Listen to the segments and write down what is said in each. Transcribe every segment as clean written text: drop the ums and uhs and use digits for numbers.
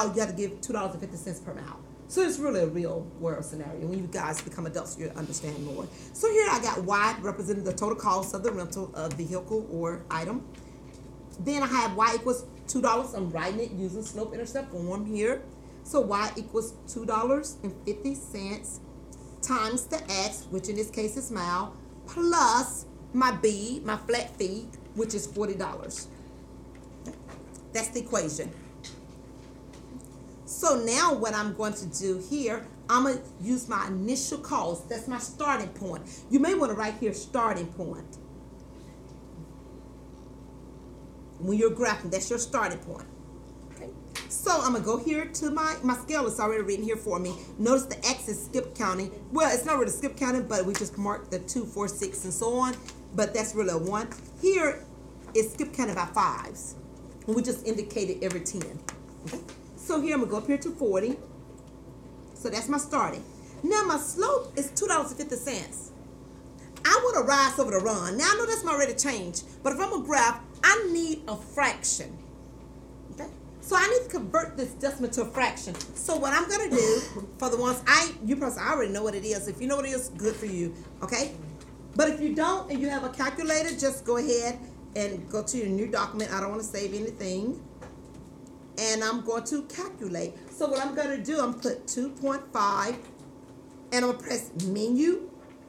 mile, you have to give $2.50 per mile. So it's really a real world scenario. When you guys become adults, you'll understand more. So here I got Y representing the total cost of the rental of vehicle or item. Then I have Y equals $2. I'm writing it using slope intercept form here. So Y equals $2.50 times the X, which in this case is mile, plus my B, my flat fee, which is $40. That's the equation. So now what I'm going to do here, I'm going to use my initial cost. That's my starting point. You may want to write here starting point. When you're graphing, that's your starting point. Okay. So I'm going to go here to my scale. It's already written here for me. Notice the X is skip counting. Well, it's not really skip counting, but we just marked the 2, 4, 6, and so on. But that's really a 1. Here is skip counting by 5s. And we just indicated every 10. Okay. So here I'm going to go up here to 40. So that's my starting. Now my slope is $2.50. I want to rise over the run. Now I know that's my rate of change. But if I'm going to graph, I need a fraction. Okay? So I need to convert this decimal to a fraction. So what I'm going to do, for the ones, I already know what it is. If you know what it is, good for you. Okay? But if you don't and you have a calculator, just go ahead and go to your new document. I don't want to save anything. And I'm going to calculate. So what I'm going to do, I'm going to put 2.5. And I'm going to press menu.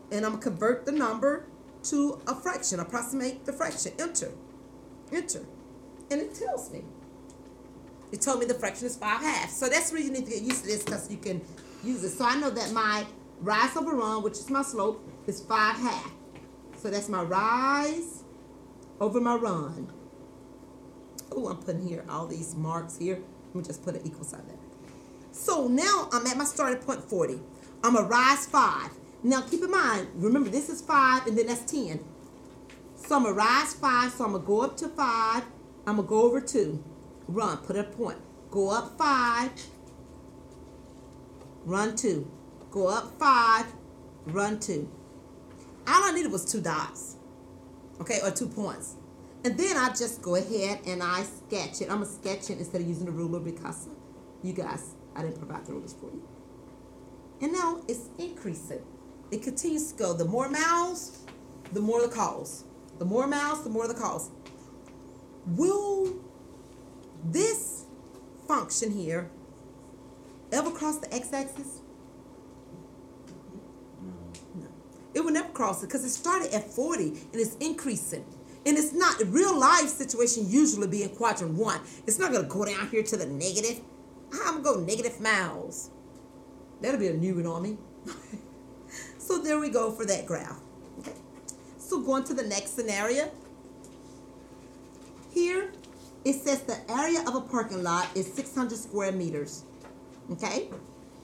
And I'm going to convert the number to a fraction. Approximate the fraction. Enter. Enter. And it tells me. It told me the fraction is 5/2. So that's where you need to get used to this because you can use it. So I know that my rise over run, which is my slope, is 5/2. So that's my rise over my run. Oh, I'm putting here all these marks here. Let me just put an equal sign there. So now I'm at my starting point 40. I'm going to rise 5. Now keep in mind, remember this is 5 and then that's 10. So I'm going to rise 5. So I'm going to go up to 5. I'm going to go over 2. Run, put a point. Go up 5. Run 2. Go up 5. Run 2. All I needed was 2 dots. Okay, or 2 points. And then I just go ahead and I sketch it. I'm going to sketch it instead of using the ruler because you guys, I didn't provide the rulers for you. And now it's increasing. It continues to go. The more miles, the more the cost. The more miles, the more the cost. Will this function here ever cross the x-axis? No. It will never cross it because it started at 40 and it's increasing. And it's not, a real life situation usually be in quadrant 1. It's not going to go down here to the negative. I'm going to go negative miles. That'll be a new one on me. So there we go for that graph. Okay. So going to the next scenario. Here, it says the area of a parking lot is 600 square meters. Okay.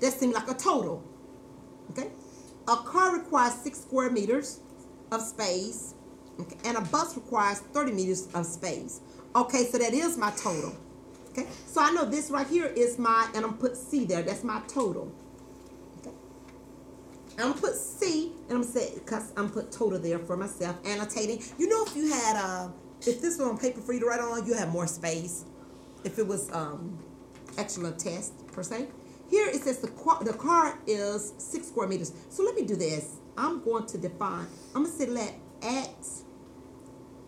That seems like a total. Okay. A car requires 6 square meters of space. Okay, and a bus requires 30 meters of space. Okay, so that is my total. Okay, so I know this right here is my, and I'm going to put C there. That's my total. Okay, and I'm going to put C, and I'm going to say, because I'm going to put total there for myself, annotating. You know, if you had, if this was on paper for you to write on, you have more space. If it was actually a test, per se. Here it says the car is 6 square meters. So let me do this. I'm going to define, I'm going to say let X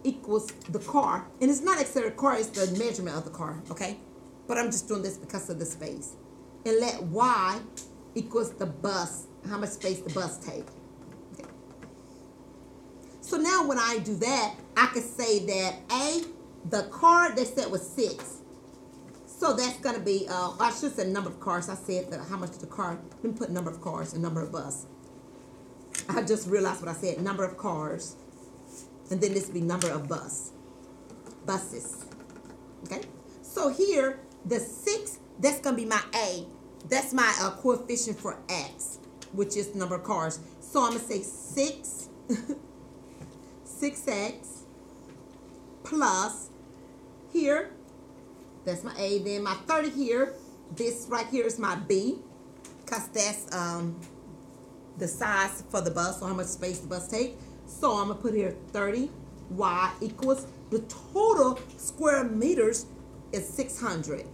equals the car, and it's not necessarily the car, it's the measurement of the car, okay? But I'm just doing this because of the space. And let Y equals the bus, how much space the bus takes. Okay. So now when I do that, I can say that A, the car they said was 6. So that's going to be, I should say number of cars. I said that how much the car, let me put number of cars and number of bus. I just realized what I said, number of cars. And then this would be number of buses. Okay? So here, the 6, that's going to be my A. That's my coefficient for X, which is the number of cars. So I'm going to say 6, 6X plus here, that's my A. Then my 30 here, this right here is my B, because that's the size for the bus, or how much space the bus takes. So I'm going to put here 30, Y equals, the total square meters is 600.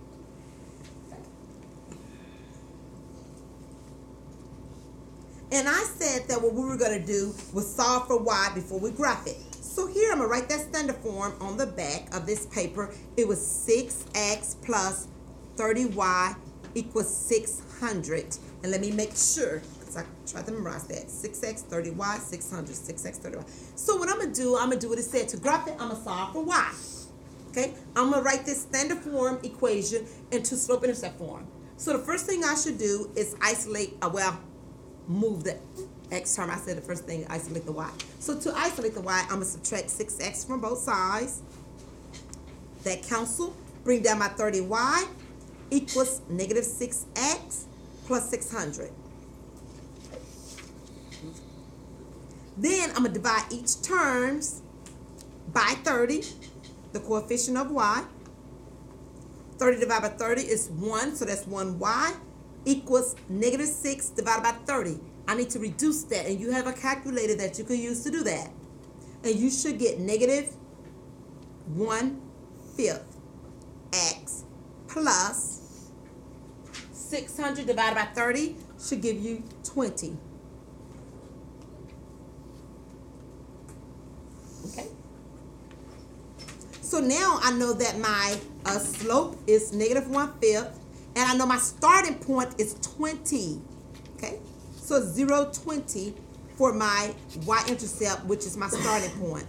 And I said that what we were going to do was solve for y before we graph it. So here I'm going to write that standard form on the back of this paper. It was 6x plus 30y equals 600. And let me make sure, because I tried to memorize that. 6x, 30y, 600, 6x, 30y. So what I'm going to do what it said. To graph it, I'm going to solve for y. Okay? I'm going to write this standard form equation into slope-intercept form. So the first thing I should do is isolate, move the x term. I said the first thing, isolate the y. So to isolate the y, I'm going to subtract 6x from both sides. That cancel. Bring down my 30y equals negative 6x plus 600. Then I'm going to divide each terms by 30, the coefficient of y. 30 divided by 30 is 1, so that's 1y equals negative 6 divided by 30. I need to reduce that, and you have a calculator that you can use to do that. And you should get negative 1/5 x plus 600 divided by 30 should give you 20. Okay. So now I know that my slope is negative 1/5, and I know my starting point is 20. Okay. So 0, 20 for my y-intercept, which is my starting point.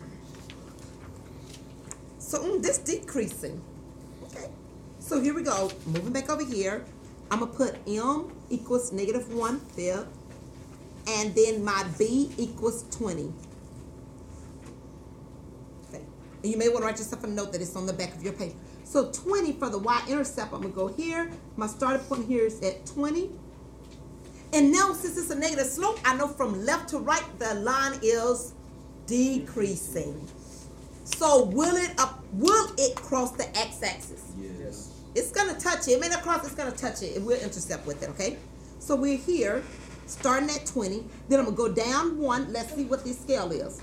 So this decreasing. Okay. So here we go. Moving back over here, I'm going to put m equals negative 1/5, and then my b equals 20. Okay. And you may want to write yourself a note that it's on the back of your paper. So 20 for the y-intercept, I'm going to go here. My starting point here is at 20. And now, since it's a negative slope, I know from left to right, the line is decreasing. So will it cross the x-axis? Yes. It's going to touch it. It may not cross, it's going to touch it. It will intercept with it, okay? So we're here, starting at 20. Then I'm going to go down 1. Let's see what this scale is.